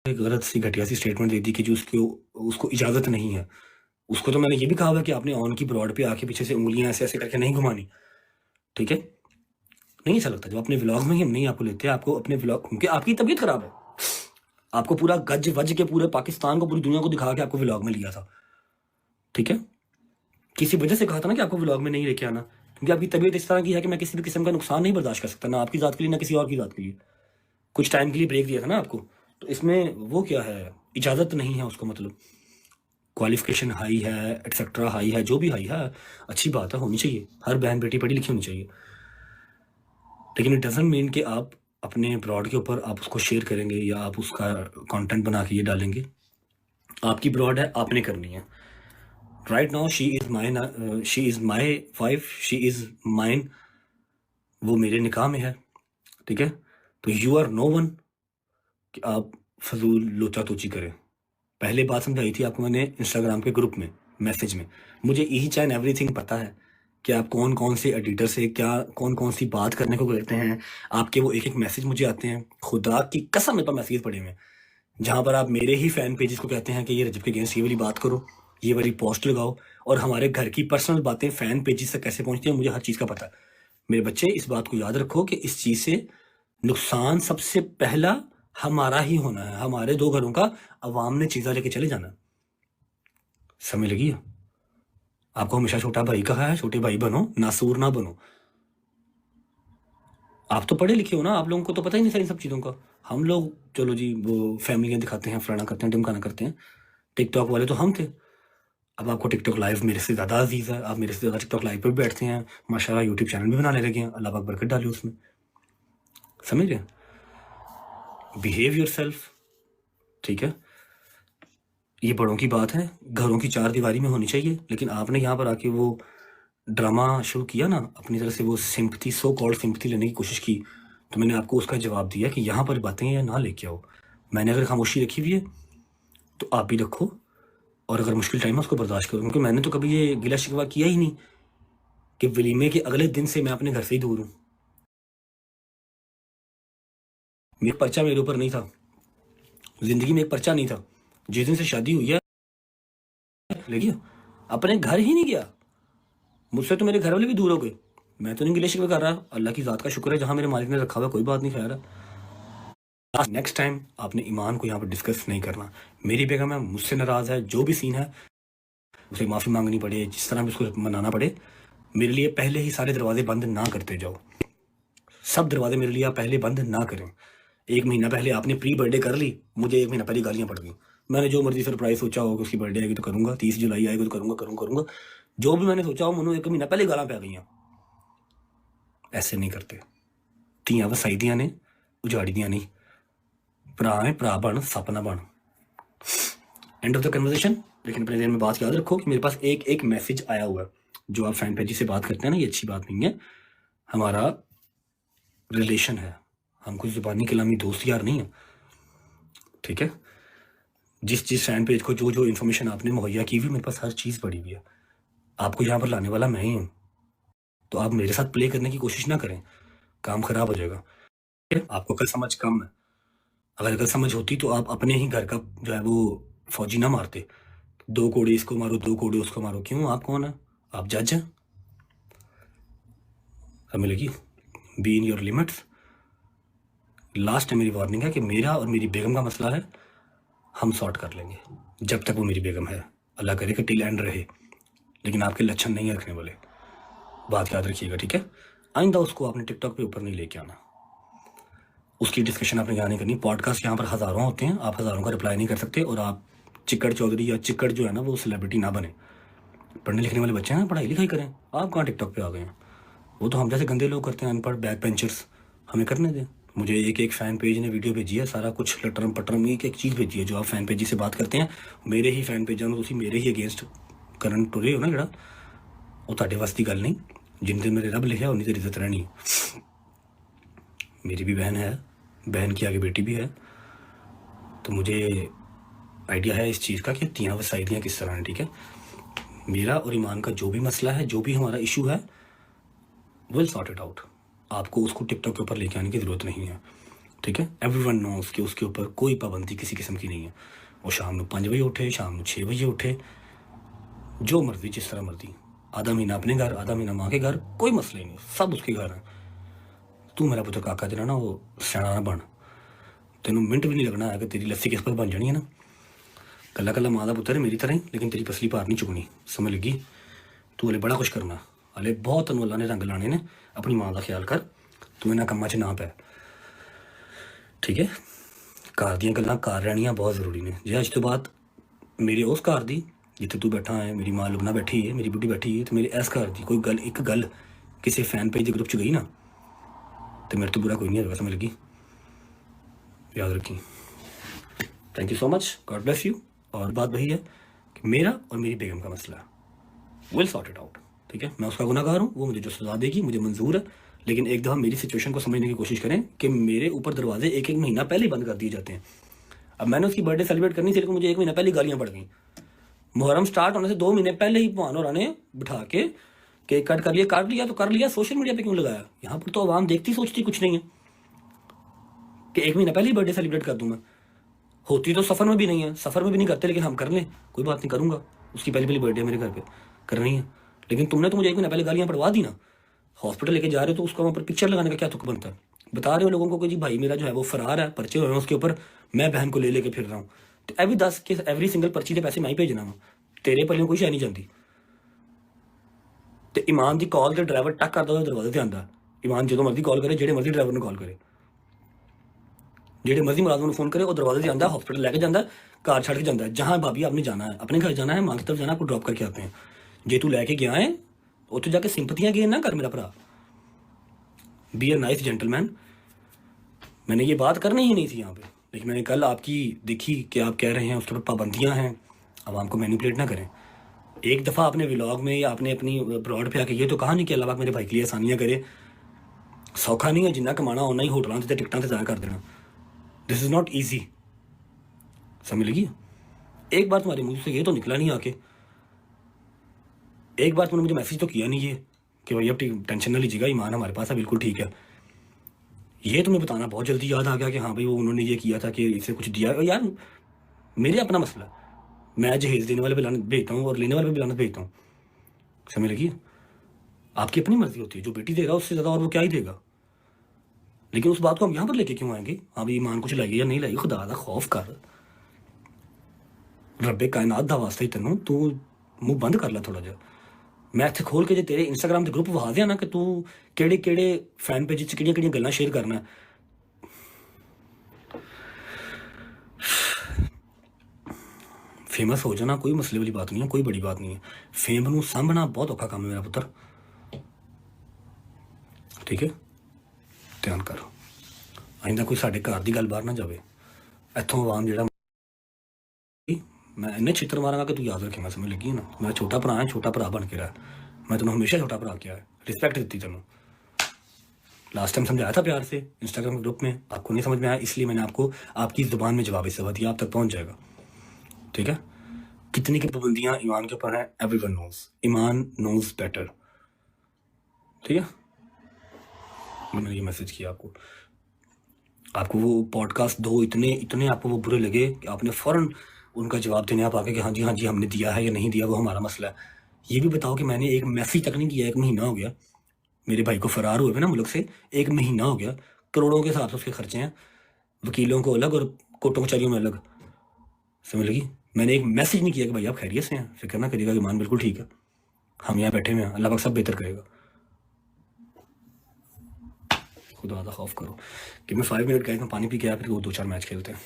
एक गलत सी घटिया सी स्टेटमेंट दे दी कि जो उसको इजाज़त नहीं है। उसको तो मैंने ये भी कहा हुआ कि आपने ऑन की ब्रॉड पे आके पीछे से उँगलियाँ ऐसे-ऐसे करके नहीं घुमानी, ठीक है? नहीं अच्छा लगता जब अपने व्लॉग में ही हम नहीं आपको लेते, आपको अपने व्लॉग क्योंकि आपकी तबीयत खराब है। आपको पूरा गज-वज के पूरे पाकिस्तान को, पूरी दुनिया को दिखा के आपको व्लॉग में लिया था, ठीक है? किसी वजह से कहा था ना कि आपको व्लॉग में नहीं लेके आना, क्योंकि आपकी तबीयत इस तरह की है कि मैं किसी भी किस्म का नुकसान नहीं बर्दाश्त कर सकता, ना आपकी ज़ात के लिए, ना किसी और की ज़ात के लिए। कुछ टाइम के लिए ब्रेक दिया था ना आपको, तो इसमें वो क्या है, इजाज़त नहीं है उसका मतलब। क्वालिफ़िकेशन हाई है, एटसेट्रा हाई है, जो भी हाई है, अच्छी बात है, होनी चाहिए। हर बहन-बेटी पढ़ी लिखी होनी चाहिए। लेकिन इट डज़न्ट मीन कि आप अपने ब्रॉड के ऊपर आप उसको शेयर करेंगे या आप उसका कंटेंट बना के ये डालेंगे। आपकी ब्रॉड है, आपने करनी है। Right now she is my wife, she is mine, वो मेरे निकाह में है, ठीक है? तो यू आर नो वन कि आप फ़ज़ूल लोचा-तोची करें। पहले बात समझाई थी आपको मैंने इंस्टाग्राम के ग्रुप में, मैसेज में। मुझे ईच एंड एवरीथिंग पता है कि आप कौन-कौन से एडिटर से क्या कौन-कौन सी बात करने को कहते हैं। आपके वो एक-एक मैसेज मुझे आते हैं। खुदा की कसम मेरे पास मैसेज पड़े हुए हैं, जहाँ पर आप मेरे ही फैन पेजेस को कहते हैं कि ये रजब के अगेंस्ट ये वाली बात करो, ये वाली पोस्ट लगाओ, और हमारे घर की पर्सनल बातें फैन पेजेस तक कैसे पहुँचती हैं, मुझे हर चीज़ का पता है। मेरे बच्चे, इस बात को याद रखो कि इस चीज़ से नुकसान सबसे पहला हमारा ही होना है। हमारे 2 घरों का अवाम ने चीज़ा लेके चले जाना है। समझ लगी है? आपको हमेशा छोटा भाई कहा है, छोटे भाई बनो, नासूर ना बनो। आप तो पढ़े लिखे हो ना, आप लोगों को तो पता ही नहीं सर इन सब चीज़ों का। हम लोग चलो जी वो फैमिलियाँ दिखाते हैं, फलाना करते हैं, ढिमकाना करते हैं। टिकटॉक वाले तो हम थे। अब आपको टिकटॉक लाइव मेरे से ज़्यादा अजीज़ है, आप मेरे से ज़्यादा टिकटॉक लाइव पे भी बैठते हैं। माशाल्लाह यूट्यूब चैनल भी बनाने लगे हैं, अल्लाह पाक बरकत डाले उसमें। समझ रहे हैं? बिहेव योरसेल्फ, ठीक है? ये बड़ों की बात है, घरों की चार दीवारी में होनी चाहिए, लेकिन आपने यहाँ पर आके वो ड्रामा शुरू किया ना, अपनी तरफ से वो सिंपैथी, सो कॉल्ड सिंपैथी लेने की कोशिश की, तो मैंने आपको उसका जवाब दिया कि यहाँ पर बातें या ना लेके आओ। मैंने अगर खामोशी रखी हुई है, तो आप भी रखो, और अगर मुश्किल टाइम है उसको बर्दाश्त करो, क्योंकि मैंने तो कभी ये गिला शिकवा किया ही नहीं कि वलीमे के अगले दिन से मैं अपने घर से ही दूर हूँ। मेरा पर्चा मेरे ऊपर नहीं था, ज़िंदगी में एक पर्चा नहीं था। जिस दिन से शादी हुई है, लेकिन अपने घर ही नहीं गया। मुझसे तो मेरे घर वाले भी दूर हो गए। मैं तो नहीं गिले शिकवे कर रहा, अल्लाह की ज़ात का शुक्र है जहाँ मेरे मालिक ने रखा हुआ, कोई बात नहीं खैर है। नेक्स्ट टाइम आपने ईमान को यहाँ पर डिस्कस नहीं करना। मेरी बेगम है, मुझसे नाराज़ है, जो भी सीन है उसे माफ़ी मांगनी पड़े, जिस तरह भी उसको मनाना पड़े, मेरे लिए पहले ही सारे दरवाजे बंद ना करते जाओ। सब दरवाजे मेरे लिए आप पहले बंद ना करें। 1 महीना पहले आपने प्री बर्थडे कर ली, मुझे 1 महीना पहले गालियाँ पड़ गई। मैंने जो मर्जी सरप्राइज सोचा होगा, उसकी बर्थडे आएगी तो करूँगा, 30 जुलाई आएगी तो करूँगा। जो भी मैंने सोचा हो, मुझे 1 महीना पहले गालां पै गईयां। ऐसे नहीं करते। ਧੀਆਂ ਵਸਾਈ ਦੀਆਂ ने, उजाड़ी दियां नहीं। भरा है भरा बन, सप ना बन। End of the conversation. लेकिन अपने दिन में बात याद रखो कि मेरे पास एक मैसेज आया हुआ है। जो आप फैन पेजी से बात करते हैं ना, ये अच्छी बात नहीं है। हमारा रिलेशन है, हम कुछ जुबानी कलामी दोस्त यार नहीं है, ठीक है? जिस फैन पेज को जो इन्फॉर्मेशन आपने मुहैया की हुई, मेरे पास हर चीज़ पड़ी हुई है। आपको यहाँ पर लाने वाला मैं ही हूँ, तो आप मेरे साथ प्ले करने की कोशिश ना करें, काम खराब हो जाएगा। आपको अकल समझ कम है। अगर अकल समझ होती तो आप अपने ही घर का जो है वो फौजी ना मारते। 2 कोड़े इसको मारो, 2 कोड़े उसको मारो। क्यों? आप कौन है? आप जज हैं? हमें लगी be in your limits. Last मेरी वार्निंग है कि मेरा और मेरी बेगम का मसला है, हम सॉर्ट कर लेंगे जब तक वो मेरी बेगम है। अल्लाह करे कि टिल एंड रहे, लेकिन आपके लक्षण नहीं रखने वाले, बात याद रखिएगा, ठीक है? आइंदा उसको आपने टिकटॉक पे ऊपर नहीं लेके आना, उसकी डिस्कशन आपने यहाँ नहीं करनी। पॉडकास्ट यहाँ पर हज़ारों होते हैं, आप हज़ारों का रिप्लाई नहीं कर सकते, और आप चिक्कड़ चौधरी या चिक्कड़ जो है ना वो सेलिब्रिटी ना बने। पढ़ने लिखने वाले बच्चे हैं, पढ़ाई लिखाई करें। आप कहाँ टिकटॉक पे आ गए हैं? वो तो हम जैसे गंदे लोग करते हैं, अनपढ़ बैक बेंचर्स। हमें करने दें। मुझे एक फ़ैन पेज ने वीडियो भेजी है, सारा कुछ लटरम पटरम एक चीज़ भेजी है। जो आप फ़ैन पेजी से बात करते हैं, मेरे ही फ़ैन पेजां नूं तुसीं मेरे ही अगेंस्ट करन टुरे हो ना, जिहड़ा वो तुहाडे वस दी गल नहीं। जिन्ने दिन मेरे रब लिखा उन्नी देर इज्जत रहनी। मेरी भी बहन है, बहन की आगे बेटी भी है, तो मुझे आइडिया है इस चीज़ का कि तियाँ वसाई दियाँ किस तरह हैं, ठीक है? मेरा और ईमान का जो भी मसला है, जो भी हमारा इशू है, विल सॉर्ट इट आउट। आपको उसको टिकटॉक के ऊपर लेके आने की ज़रूरत नहीं है। ठीक है, एवरीवन नोस कि उसके ऊपर कोई पाबंदी किसी किस्म की नहीं है। वो शाम को 5 बजे उठे, शाम को 6 बजे उठे, जो मर्जी, जिस तरह मर्जी, आधा महीना अपने घर, आधा महीना माँ के घर, कोई मसला ही नहीं, सब उसके घर है। तू मेरा पुत्र काका तेरा ना वो सियाना ना बन, तेनों मिनट भी नहीं लगना है कि तेरी लस्सी किस पर बन जानी है ना। कला कला माँ का पुत्र है मेरी तरह ही, लेकिन तेरी पसली पार नहीं चुकनी, समझ लगी। तू हले बड़ा कुछ करना, हले बहुत तेन अल्लाह ने रंग लाने ने। अपनी माँ का ख्याल कर, तू इन्होंने कम्मा च ना पै, ठीक है। घर दी गल्लां घर रहनियां बहुत जरूरी ने। जे अज तो बाद मेरे उस घर दी जिथे तू बैठा है, मेरी माँ लुबना बैठी है, मेरी बुढ़ी बैठी है, तो मेरे इस घर की कोई गल, एक गल किसी फैन पेज के ग्रुप च गई ना, तो मेरे तो बुरा कोई नहीं होगा, समझ लगी, याद रखी। Thank you so much, God bless you. और बात वही है कि मेरा और मेरी बेगम का मसला विल सॉर्ट इट आउट, ठीक है। मैं उसका गुनाहगार हूँ, वो मुझे जो सजा देगी मुझे मंजूर है, लेकिन एक दफ़ा मेरी सिचुएशन को समझने की कोशिश करें कि मेरे ऊपर दरवाजे एक महीना पहले ही बंद कर दिए जाते हैं। अब मैंने उसकी बर्थडे सेलिब्रेट करनी थी, लेकिन मुझे 1 महीना पहले गालियाँ पड़ गई। मुहर्रम स्टार्ट होने से 2 महीने पहले ही भान और ने बिठा के केक कट कर लिया, काट लिया तो कर लिया, सोशल मीडिया पे क्यों लगाया? यहाँ पर तो आवाम देखती सोचती कुछ नहीं है कि 1 महीना पहले ही बर्थडे सेलिब्रेट कर दूँ मैं। होती तो सफ़र में भी नहीं है, सफ़र में भी नहीं करते, लेकिन हम कर लें, कोई बात नहीं, करूँगा। उसकी पहली बर्थडे मेरे घर पे करनी है, लेकिन तुमने तो मुझे 1 महीना पहले गालियाँ पड़वा दी ना। हॉस्पिटल लेके जा रहे हो तो उसका वहाँ पर पिक्चर लगाने का क्या तुक बनता है? बता रहे हो लोगों को कि जी भाई मेरा जो है वो फरार है, पर्चे हुए हैं उसके ऊपर, मैं बहन को ले लेके फिर रहा हूँ, तो एवरी 10 के एवरी सिंगल पर्ची के पैसे मैं ही भेजना वा, तेरे पल्ले कोई शै नहीं जाती। तो ईमान की कॉल तो ड्राइवर टक करता दरवाजे से आता, ईमान जो मर्जी कॉल करे, जेडे मर्जी ड्राइवर ने कॉल करे, जेडे मर्जी मुलाजम ने फोन करे, वो दरवाजे से आता, हॉस्पिटल लेके जाता, कार छड़ के जाता है, जहाँ भाभी आपने जाना है, अपने घर जाना है, मां की तरफ जाना है, आपको ड्रॉप करके आते हैं। जे तू लैके गया है उत्थे जाके सिंपतियां गेन ना कर मेरा भरा, बी ए नाइस जेंटलमैन। मैंने ये बात करनी ही नहीं थी यहाँ पे, लेकिन मैंने कल आपकी देखी कि आप कह रहे हैं उसके ऊपर पाबंदियाँ हैं, आवाम को मैनिपुलेट ना करें। एक दफ़ा आपने व्लॉग में या आपने अपनी ब्रॉड पे आके ये तो कहा नहीं कि अल्लाह पाक मेरे भाई के लिए आसानियाँ करे, सौखा नहीं है, जिन्ना कमाना उन्ना ही होटलों से टिकटां से ज़ाया कर देना, दिस इज़ नॉट ईजी, समझ लगी। एक बार तुम्हारे मुँह से ये तो निकला नहीं आके, एक बार तुमने मुझे मैसेज तो किया नहीं ये कि भाई अब टेंशन ना लीजिएगा, ईमान हमारे पास है, बिल्कुल ठीक है। ये तुम्हें बताना बहुत जल्दी याद आ गया कि हाँ भाई वो उन्होंने ये किया था कि इसे कुछ दिया। यार मेरे अपना मसला, मैं जहेज देने वाले पे लानत भेजता हूँ और लेने वाले पे भी लानत भेजता हूँ, समझ लगी। आपकी अपनी मर्जी होती है, जो बेटी देगा उससे ज़्यादा और वो क्या ही देगा, लेकिन उस बात को हम यहाँ पर लेके क्यों आएंगे? हाँ भाई ईमान कुछ लाइए या नहीं लाइए, खुदा का खौफ कर, रब्बे कायनात दा वास्ते ही तेनों तू मुँह बंद कर ला थोड़ा जा। मैं इत्थे खोल के जे तेरे इंस्टाग्राम के ग्रुप वहा दिया ना कि तू केड़े केड़े फैन पेज च केड़ियां केड़ियां गल्लां शेयर करना, फेमस हो जाना कोई मसले वाली बात नहीं है, कोई बड़ी बात नहीं है। फेम नूं सामभना बहुत औखा काम है मेरा पुत्र, ठीक है, ध्यान कर। आइंदा कोई साडे घर की गल बाहर ना जाए, इत्थों आवाम जिहड़ा मैं इन्ने छित्र मारांगा कि तू याद रखे, मैं समझ लगी ना। मेरा छोटा भरा है, छोटा भरा बन के रहा, मैं तेनों हमेशा छोटा भरा किया है, रिस्पेक्ट दी तेनों। लास्ट टाइम समझाया था प्यार से इंस्टाग्राम के ग्रुप में, आपको नहीं समझ में आया, इसलिए मैंने आपको आपकी ज़ुबान में जवाब इस दिया, आप तक पहुंच जाएगा, ठीक है। कितनी की पाबंदियां ईमान के ऊपर हैं, एवरीवन नोज, ईमान नोज बेटर, ठीक है। मैंने ये मैसेज किया आपको, आपको वो पॉडकास्ट दो इतने आपको वो बुरे लगे कि आपने फ़ौरन उनका जवाब देने आप आके कि हाँ जी हमने दिया है या नहीं दिया, वो हमारा मसला है। ये भी बताओ कि मैंने एक मैसेज तक नहीं किया, 1 महीना हो गया मेरे भाई को फरार हुए ना मुल्क से, 1 महीना हो गया, करोड़ों के हिसाब से उसके खर्चे हैं, वकीलों को अलग और कोर्टों कचहरियों में अलग, समझ लगी। मैंने एक मैसेज नहीं किया कि भाई आप खैरियत से हैं, फिक्र ना करिएगा, ईमान बिल्कुल ठीक है, हम यहाँ बैठे हुए हैं, अल्लाह पाक सब बेहतर करेगा। खुदा का खौफ करो कि मैं 5 मिनट गए, मैं पानी पी के आया, फिर वो 2-4 मैच खेलते हैं।